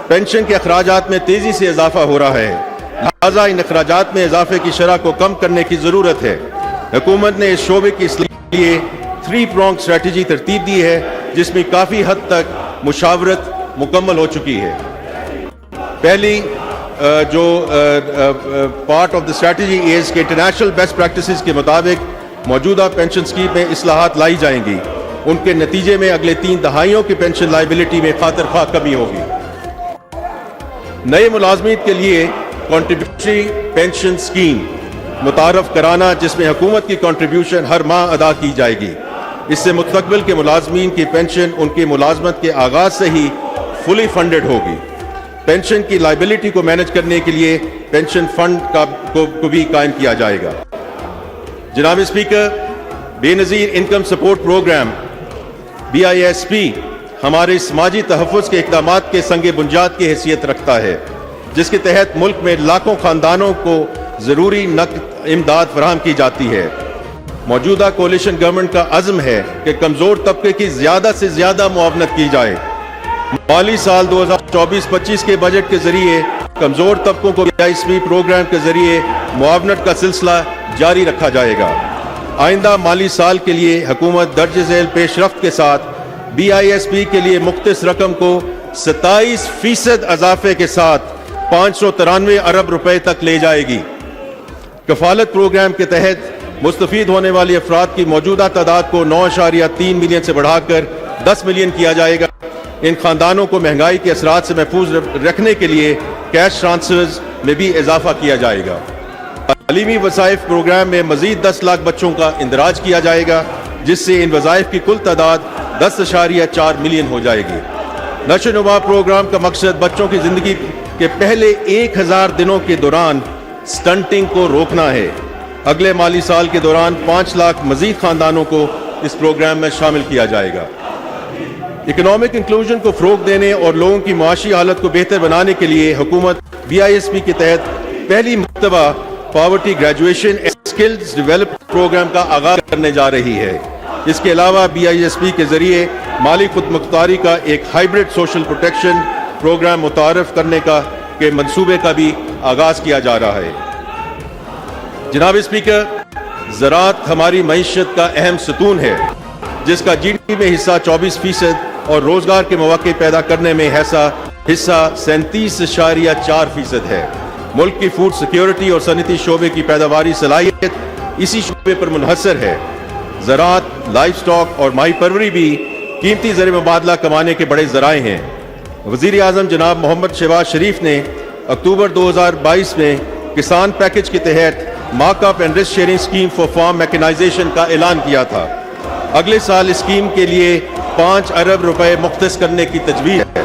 Pension के अखराजात में तेजी से इजाफा हो रहा है, लिहाजा इन अखराजात में इजाफे की शरह को कम करने की ज़रूरत है। हुकूमत ने इस शोबे की इसलिए लिए 3 pronged स्ट्रेटजी तरतीब दी है, जिसमें काफ़ी हद तक मुशावरत मुकम्मल हो चुकी है। पहली जो part of the strategy is कि इंटरनेशनल बेस्ट प्रैक्टिसेस के मुताबिक मौजूदा पेंशन स्कीम में इस्लाहात लाई जाएंगी। उनके नतीजे में अगले 3 दहाइयों की पेंशन लाइबिलिटी में खातिर खा कमी होगी। नए मुलाजमीन के लिए कॉन्ट्रीब्यूटरी पेंशन स्कीम मुतारफ कराना, जिसमें हुकूमत की कॉन्ट्रीब्यूशन हर माह अदा की जाएगी। इससे मुस्तकबिल के मुलाजमीन की पेंशन उनकी मुलाजमत के आगाज से ही फुली फंडेड होगी। पेंशन की लाइबिलिटी को मैनेज करने के लिए पेंशन फंड को भी कायम किया जाएगा। जनाब speaker, Benazir income support program BISP हमारे समाजी तहफ़्फ़ुज़ के इक़दामात के संगे बुनियाद की हैसियत रखता है, जिसके तहत मुल्क में लाखों ख़ानदानों को ज़रूरी नक़द इमदाद फराहम की जाती है। मौजूदा कोलिशन गवर्नमेंट का अज़्म है कि कमज़ोर तबके की ज़्यादा से ज़्यादा मुआवनत की जाए। माली साल 2024-25 के बजट के ज़रिए कमज़ोर तबकों को BISP प्रोग्राम के ज़रिए मुआवनत का सिलसिला जारी रखा जाएगा। आइंदा माली साल के लिए हुकूमत दर्ज झेल पेशरफ्त के साथ BISP के लिए मुख्तस रकम को 27% इजाफे के साथ 593 अरब रुपए तक ले जाएगी। कफालत प्रोग्राम के तहत मुस्तफीद होने वाली अफराद की मौजूदा तादाद को 9.3 मिलियन से बढ़ाकर 10 मिलियन किया जाएगा। इन खानदानों को महंगाई के असरात से महफूज रखने के लिए कैश ट्रांसफर्स में भी इजाफा किया जाएगा। तालीमी वसाइफ प्रोग्राम में मजीद 10 लाख बच्चों का इंदराज किया जाएगा, जिससे इन वज़ाइफ की कुल तादाद 10.4 मिलियन हो जाएगी। नशो नुमा प्रोग्राम का मकसद बच्चों की ज़िंदगी के पहले 1000 दिनों के दौरान स्टंटिंग को रोकना है। अगले माली साल के दौरान 5 लाख मजीद खानदानों को इस प्रोग्राम में शामिल किया जाएगा। इकोनॉमिक इंक्लूजन को फ़रोग़ देने और लोगों की माशी हालत को बेहतर बनाने के लिए हुकूमत BISP के तहत पहली मरतबा poverty graduation skills development program का आगाज करने जा रही है। इसके अलावा BISP के जरिए माली खुदमुख्तारी का एक हाइब्रिड सोशल प्रोटेक्शन प्रोग्राम मुतारफ करने के मंसूबे का भी आगाज किया जा रहा है। जनाब स्पीकर, ज़राअत हमारी मईशत का अहम सतून है, जिसका GDP में हिस्सा 24% और रोजगार के मौके पैदा करने में हिस्सा 37.4% है। मुल्क की फूड सिक्योरिटी और सनती शोबे की पैदावारी सलाहियत इसी शोबे पर मुनहसर है। ज़राअत, लाइफ स्टॉक और माही परवरी भी कीमती ज़र मुबादला कमाने के बड़े ज़राए हैं। वज़ीर आज़म जनाब मोहम्मद शहबाज शरीफ ने अक्टूबर 2022 में किसान पैकेज के तहत markup and risk sharing scheme for farm mechanization का ऐलान किया था। अगले साल इस स्कीम के लिए 5 अरब रुपए मुख्तस करने की तजवीज़ है।